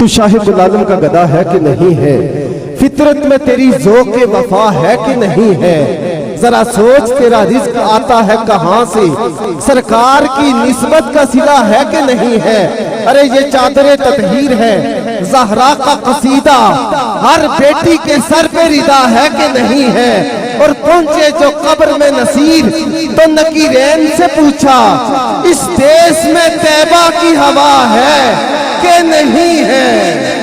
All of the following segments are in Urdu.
تو شاہد العالم کا گدا ہے کہ نہیں ہے؟ فطرت میں تیری ذوق وفا ہے کہ نہیں ہے؟ ذرا سوچ تیرا رزق آتا ہے کہاں سے؟ سرکار کی نسبت کا صلہ ہے کہ نہیں ہے؟ ارے یہ چادر تطہیر ہے، زہرا کا قصیدہ ہر بیٹی کے سر پہ ردا ہے کہ نہیں ہے؟ اور پہنچے جو قبر میں نصیر تو نکیرین سے پوچھا اس دیس میں طیبہ کی ہوا ہے کہ نہیں ہے؟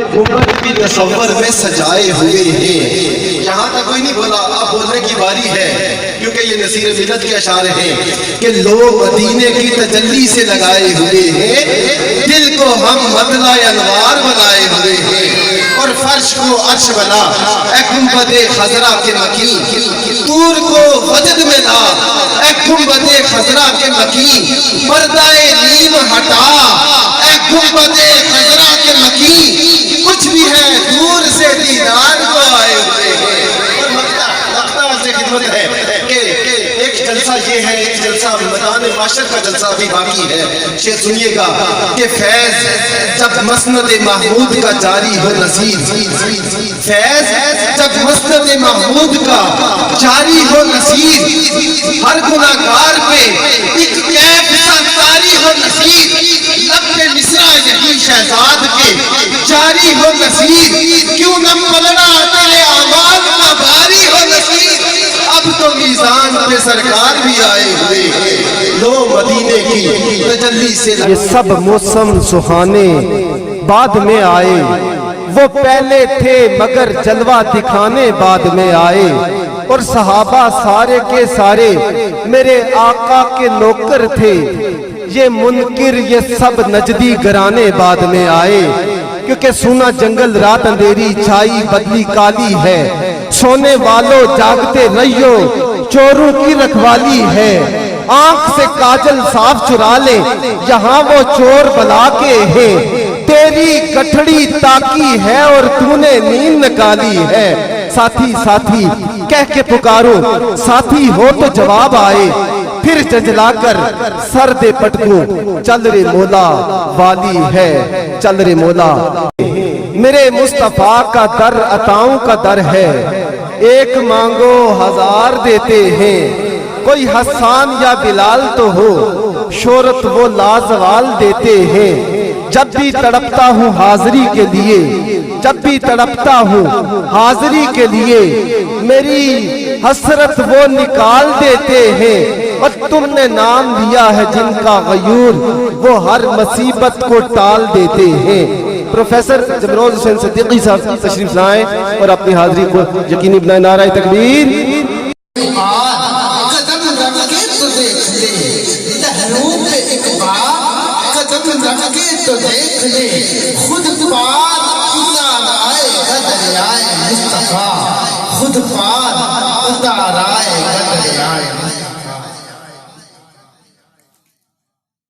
امت بھی تصور میں سجائے ہوئے ہیں۔ یہاں تک کوئی نہیں بولا، اب بولنے کی باری ہے، کیونکہ یہ نصیر ملت کے اشعار ہیں کہ لوگ مدینے کی تجلی سے لگائے ہوئے ہیں، دل کو ہم مطلع انوار بنائے ہوئے ہیں، اور فرش کو عرش بنا اے گنبد خضرا کے مکین، طور کو وجد میں لا اے گنبد خضرا کے مکین، پردہ نیم ہٹا اے گنبد خضرا کے مکین، کچھ بھی ہے دور سے دیدار کو آئے ہوئے ہیں۔ اور مقتہ سے خدمت ہے کہ ایک جلسہ یہ ہے، ایک جلسہ میدان معاشر کا جلسہ بھی باقی ہے۔ شیخ سنیے گا کہ فیض جب مسند محمود کا جاری ہو نصیر، فیض جب مسند محمود کا جاری ہو نصیر، ہر گناہگار پہ ایک کیف سا طاری ہو نصیر، لب پہ مصرع یہی شہزاد کے جاری ہو نصیر، کیوں نہ پلڑا تیرے اعمال کا باری ہو نصیر، اب تو میزان پہ سرکار بھی آئے ہوئے ہیں، لو مدینے کی تجلی سے یہ سب موسم سہانے بعد میں آئے، وہ پہلے تھے مگر جلوہ دکھانے بعد میں آئے، اور صحابہ سارے کے سارے میرے آقا کے نوکر تھے، یہ منکر یہ سب نجدی گرانے بعد میں آئے، کیونکہ سونا جنگل رات اندھیری چھائی بدلی کالی ہے، سونے والوں جاگتے رہیو چوروں کی رکھوالی ہے، آنکھ سے کاجل صاف چرا لے یہاں وہ چور بلا کے ہیں، تیری گٹھڑی تاکی ہے اور تو نے نیند نکالی ہے، ساتھی ساتھی کہہ کے پکارو ساتھی ہو تو جواب آئے، پھر ججلا کر سر دے پٹکوں چل رے مولا والی ہے، چل رے مولا۔ میرے مصطفیٰ کا در عطاؤں کا در ہے، ایک مانگو ہزار دیتے ہیں، کوئی حسان یا بلال تو ہو شہرت وہ لازوال دیتے ہیں، جب بھی تڑپتا ہوں حاضری کے لیے، جب بھی تڑپتا ہوں حاضری کے لیے، میری حسرت وہ نکال دیتے ہیں، اور تم نے نام لیا ہے جن کا غیور وہ ہر مصیبت کو ٹال دیتے ہیں۔ پروفیسر جمروز حسین صدیقی صاحب تشریف لائیں اور اپنی حاضری کو یقینی بنائیں۔ نعرہ تکبیر۔ تو دیکھ لے خود پار اتار آئے گا دریائے مصطفیٰ، خود پار اتار آئے گا دریائے مصطفیٰ۔